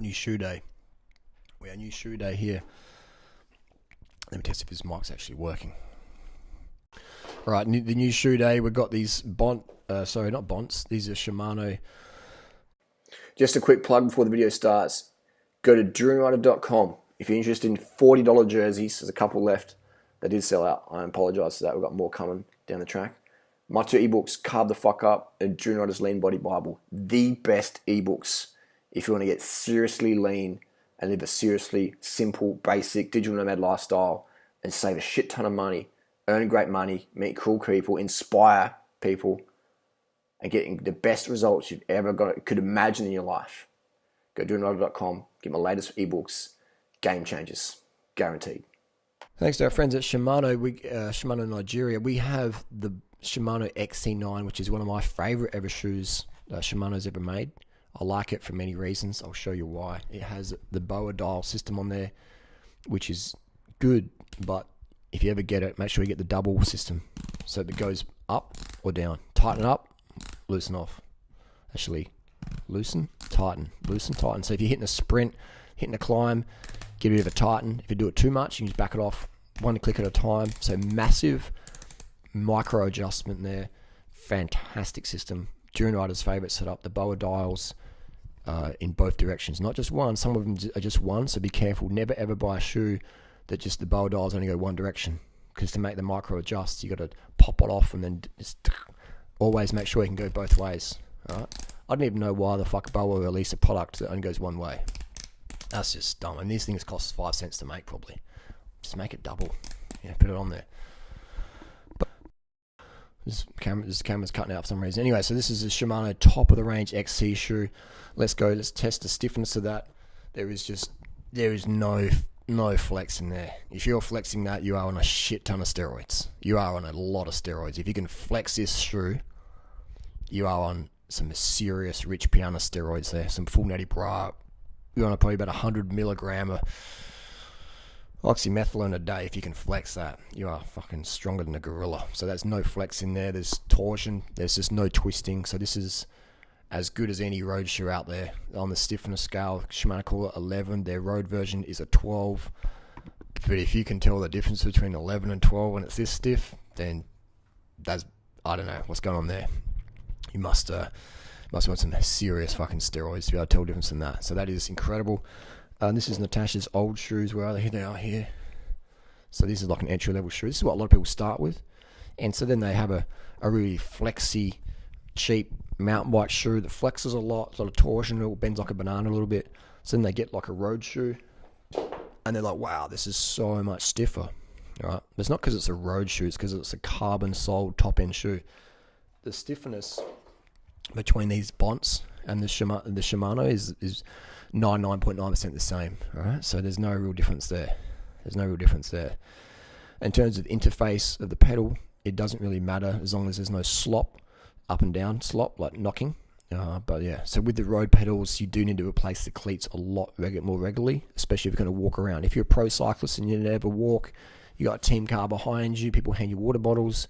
Right, new shoe day. We have new shoe day here. Let me test if this mic's actually working. All right, the new shoe day. We've got these these are Shimano. Just a quick plug before the video starts. Go to Durianrider.com if you're interested in $40 jerseys. There's a couple left that did sell out. I apologize for that. We've got more coming down the track. My two ebooks, Carb the Fuck Up and Durianrider's Lean Body Bible. The best ebooks if you want to get seriously lean and live a seriously simple, basic digital nomad lifestyle and save a shit ton of money, earn great money, meet cool people, inspire people, and getting the best results you've ever could imagine in your life. Go to Durianrider.com, get my latest ebooks, game changers, guaranteed. Thanks to our friends at Shimano, Shimano Nigeria, we have the Shimano XC9, which is one of my favorite ever shoes Shimano's ever made. I like it for many reasons. I'll show you why. It has the BOA dial system on there, which is good, but if you ever get it, make sure you get the double system so it goes up or down. Tighten up, loosen off. Actually, loosen, tighten, loosen, tighten. So if you're hitting a sprint, hitting a climb, give it a bit of a tighten. If you do it too much, you can just back it off one click at a time. So massive micro adjustment there. Fantastic system. Durianrider's favorite setup, the BOA dials in both directions, not just one. Some of them are just one, so be careful. Never ever buy a shoe that just the BOA dials only go one direction, because to make the micro adjust, you got to pop it off and then just always make sure you can go both ways. All right? I don't even know why the fuck BOA released a product that only goes one way. That's just dumb. And these things cost 5 cents to make, probably. Just make it double. Yeah, put it on there. This camera's cutting out for some reason. Anyway, so this is a Shimano top of the range XC shoe. Let's go. Let's test the stiffness of that. There is no flex in there. If you're flexing that, you are on a shit ton of steroids. You are on a lot of steroids. If you can flex this shoe, you are on some serious rich piano steroids there. Some full natty bra. You're on probably about 100 milligram of oxymethylone a day. If you can flex that, you are fucking stronger than a gorilla. So there's no flex in there. There's torsion. There's just no twisting. So this is as good as any road shoe out there. On the stiffness scale, Shimano call it 11. Their road version is a 12. But if you can tell the difference between 11 and 12 when it's this stiff, then that's, I don't know what's going on there. You must want some serious fucking steroids to be able to tell the difference in that. So that is incredible. This is Natasha's old shoes. Where are they? Here they are here. So this is like an entry-level shoe. This is what a lot of people start with. And so then they have a really flexy, cheap mountain bike shoe that flexes a lot, sort of torsion, it bends like a banana a little bit. So then they get like a road shoe. And they're like, wow, this is so much stiffer. All right? But it's not because it's a road shoe. It's because it's a carbon-soled top-end shoe. The stiffness between these Bonts and the Shimano is 99.9% the same. All right, so there's no real difference there. In terms of interface of the pedal, it doesn't really matter as long as there's no slop, up and down slop, like knocking. But yeah, so with the road pedals, you do need to replace the cleats a lot more regularly, especially if you're going to walk around. If you're a pro cyclist and you never walk, you got a team car behind you, people hand you water bottles,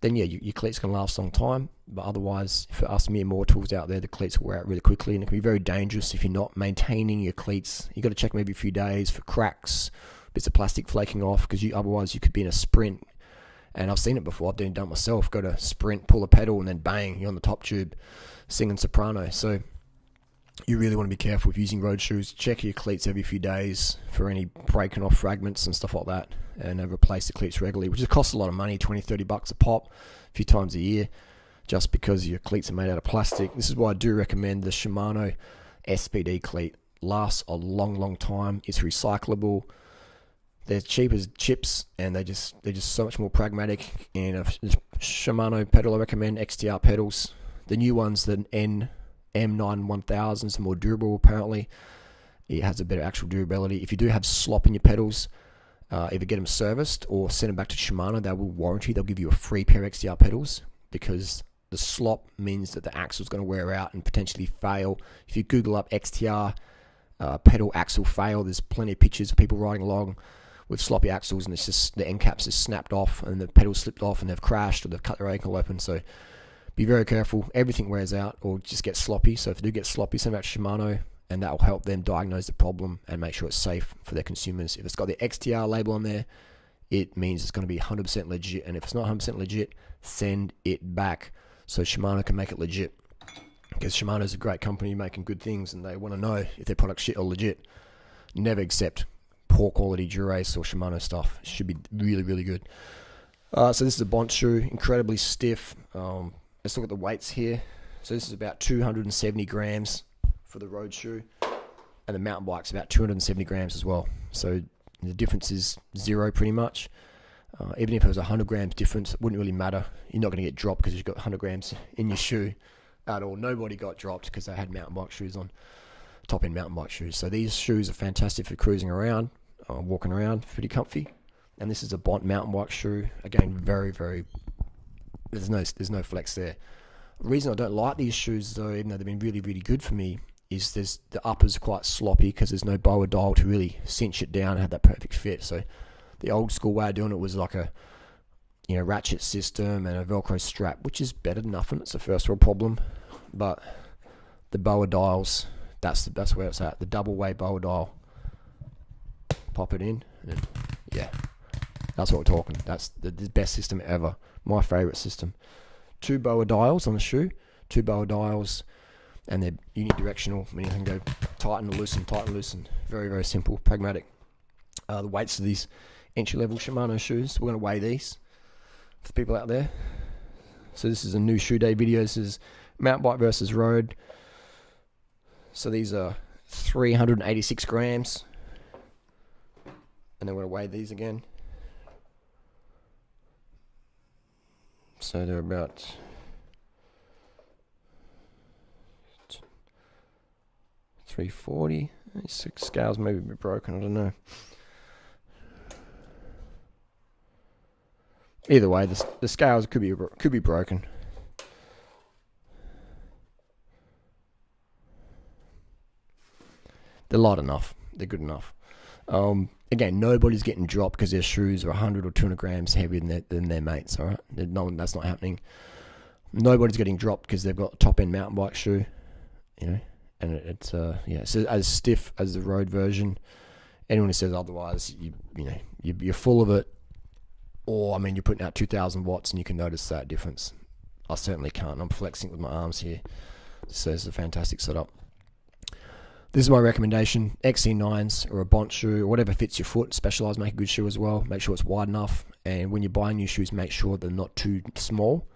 then yeah, your cleats can last a long time. But otherwise, for us mere mortals out there, the cleats will wear out really quickly, and it can be very dangerous if you're not maintaining your cleats. You got to check maybe a few days for cracks, bits of plastic flaking off, because otherwise you could be in a sprint. And I've seen it before. I've done it myself. Go to sprint, pull a pedal, and then bang, you're on the top tube, singing soprano. So you really want to be careful with using road shoes. Check your cleats every few days for any breaking off fragments and stuff like that, and replace the cleats regularly, which costs a lot of money, $20-30 a pop, a few times a year, just because your cleats are made out of plastic. This is why I do recommend the Shimano SPD cleat. Lasts a long time. It's recyclable. They're cheap as chips, and they're just so much more pragmatic. And a Shimano pedal I recommend, XTR pedals. The new ones, the M9 1000s, are more durable apparently. It has a better actual durability. If you do have slop in your pedals, either get them serviced or send them back to Shimano. They will warranty. They'll give you a free pair of XTR pedals, because the slop means that the axle is going to wear out and potentially fail. If you Google up XTR pedal axle fail, there's plenty of pictures of people riding along with sloppy axles, and it's just the end caps is snapped off and the pedals slipped off and they've crashed or they've cut their ankle open. So be very careful. Everything wears out or just gets sloppy. So if you do get sloppy, send them out to Shimano and that will help them diagnose the problem and make sure it's safe for their consumers. If it's got the XTR label on there, it means it's going to be 100% legit, and if it's not 100% legit, send it back so Shimano can make it legit. Because Shimano's a great company making good things, and they want to know if their product's shit or legit. Never accept poor quality Dura-Ace or Shimano stuff. It should be really, really good. So this is a Bont shoe, incredibly stiff. Let's look at the weights here. So this is about 270 grams for the road shoe, and the mountain bike's about 270 grams as well. So the difference is zero pretty much. Even if it was 100 grams difference, it wouldn't really matter. You're not going to get dropped because you've got 100 grams in your shoe at all. Nobody got dropped because they had mountain bike shoes on, top-end mountain bike shoes. So these shoes are fantastic for cruising around, walking around, pretty comfy. And this is a Bont mountain bike shoe. Again, very, very. There's no flex there. The reason I don't like these shoes, though, even though they've been really, really good for me, is the upper's quite sloppy because there's no boa dial to really cinch it down and have that perfect fit. So the old school way of doing it was like a ratchet system and a Velcro strap, which is better than nothing. It's a first world problem, but the boa dials, that's where it's at. The double way boa dial, pop it in, and yeah, that's what we're talking. That's the best system ever. My favorite system. 2 boa dials on the shoe, 2 boa dials, and they're unidirectional. I mean, you can go tighten and loosen. Very, very simple, pragmatic. The weights of these entry-level Shimano shoes, we're going to weigh these for the people out there. So this is a new shoe day video. This is mountain bike versus road. So these are 386 grams. And then we're going to weigh these again. So they're about 340. Six scales maybe a bit broken, I don't know. Either way, the scales could be broken. They're light enough. They're good enough. Again, nobody's getting dropped because their shoes are 100 or 200 grams heavier than their mates. All right, that's not happening. Nobody's getting dropped because they've got a top-end mountain bike shoe. And it's so as stiff as the road version. Anyone who says otherwise, you're full of it. Or, I mean, you're putting out 2,000 watts and you can notice that difference. I certainly can't. I'm flexing with my arms here. So it's a fantastic setup. This is my recommendation. XC9s or a Bont shoe or whatever fits your foot. Specialized, make a good shoe as well. Make sure it's wide enough. And when you're buying new shoes, make sure they're not too small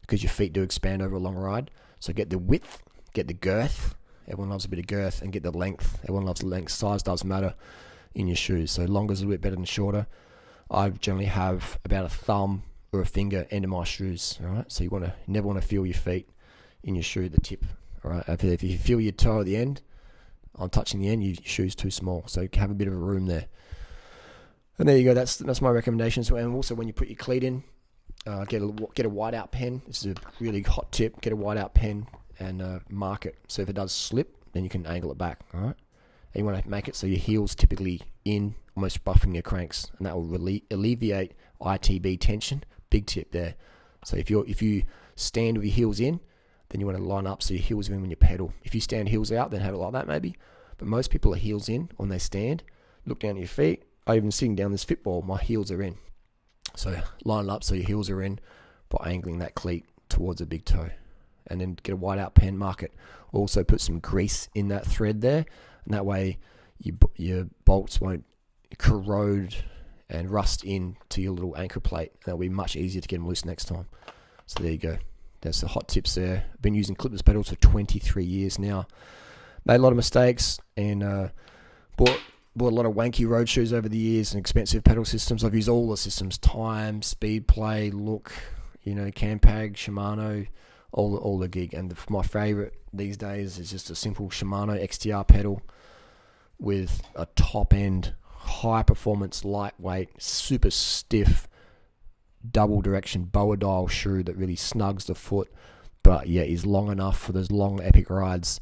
because your feet do expand over a long ride. So get the width, get the girth. Everyone loves a bit of girth, and get the length. Everyone loves the length. Size does matter in your shoes. So longer is a little bit better than shorter. I generally have about a thumb or a finger end of my shoes. All right. So you never want to feel your feet in your shoe, the tip. All right. If you feel your toe at the end, I'm touching the end, your shoe's too small. So have a bit of a room there. And there you go. That's my recommendations. And also when you put your cleat in, get a whiteout pen. This is a really hot tip. Get a whiteout pen and mark it. So if it does slip, then you can angle it back. All right. And you want to make it so your heel's typically in, almost buffing your cranks, and that will alleviate ITB tension. Big tip there. So if you stand with your heels in, then you want to line up so your heels are in when you pedal. If you stand heels out, then have it like that maybe. But most people are heels in when they stand. Look down at your feet. I even sitting down this football, my heels are in. So line it up so your heels are in by angling that cleat towards a big toe. And then get a whiteout pen, mark it. Also put some grease in that thread there, and that way your bolts won't corrode and rust in to your little anchor plate. That'll be much easier to get them loose next time. So there you go. That's the hot tips there. I've been using clipless pedals for 23 years now. Made a lot of mistakes and bought a lot of wanky road shoes over the years and expensive pedal systems. I've used all the systems: Time, Speed Play, Look, Campag, Shimano, all the gig. And my favorite these days is just a simple Shimano XTR pedal with a top end, high performance, lightweight, super stiff, double direction boa dial shoe that really snugs the foot, but yeah, is long enough for those long epic rides,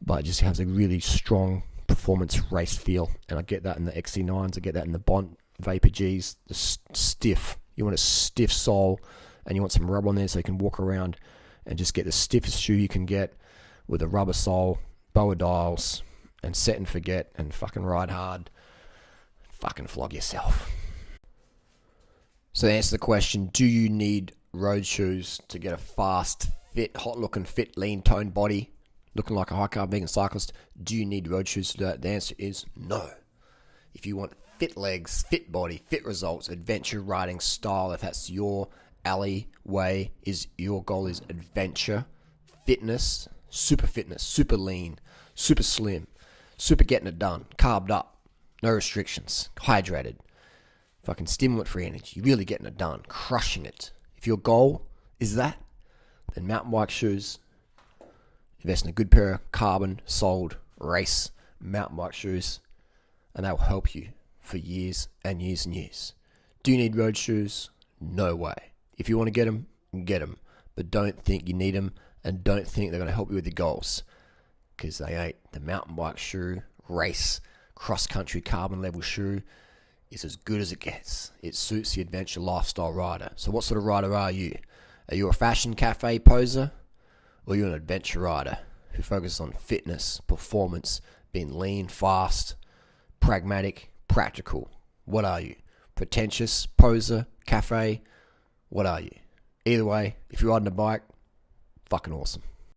but it just has a really strong performance race feel. And I get that in the XC9s, I get that in the Bont Vapor Gs. The stiff, you want a stiff sole and you want some rub on there so you can walk around and just get the stiffest shoe you can get with a rubber sole, boa dials, and set and forget and fucking ride hard. Fucking flog yourself. So to answer the question, do you need road shoes to get a fast, fit, hot-looking, fit, lean-toned body, looking like a high-carb vegan cyclist? Do you need road shoes to do that? The answer is no. If you want fit legs, fit body, fit results, adventure riding style, if that's your alleyway, your goal is adventure, fitness, super lean, super slim, super getting it done, carbed up, no restrictions, hydrated, fucking stimulant-free energy, really getting it done, crushing it. If your goal is that, then mountain bike shoes, invest in a good pair of carbon-soled race mountain bike shoes, and they will help you for years and years and years. Do you need road shoes? No way. If you want to get them, but don't think you need them, and don't think they're going to help you with your goals, because they ain't. The mountain bike shoe, race, cross-country carbon level shoe is as good as it gets. It suits the adventure lifestyle rider. So what sort of rider are you? Are you a fashion cafe poser? Or are you an adventure rider who focuses on fitness, performance, being lean, fast, pragmatic, practical? What are you? Pretentious, poser, cafe? What are you? Either way, if you're riding a bike, fucking awesome.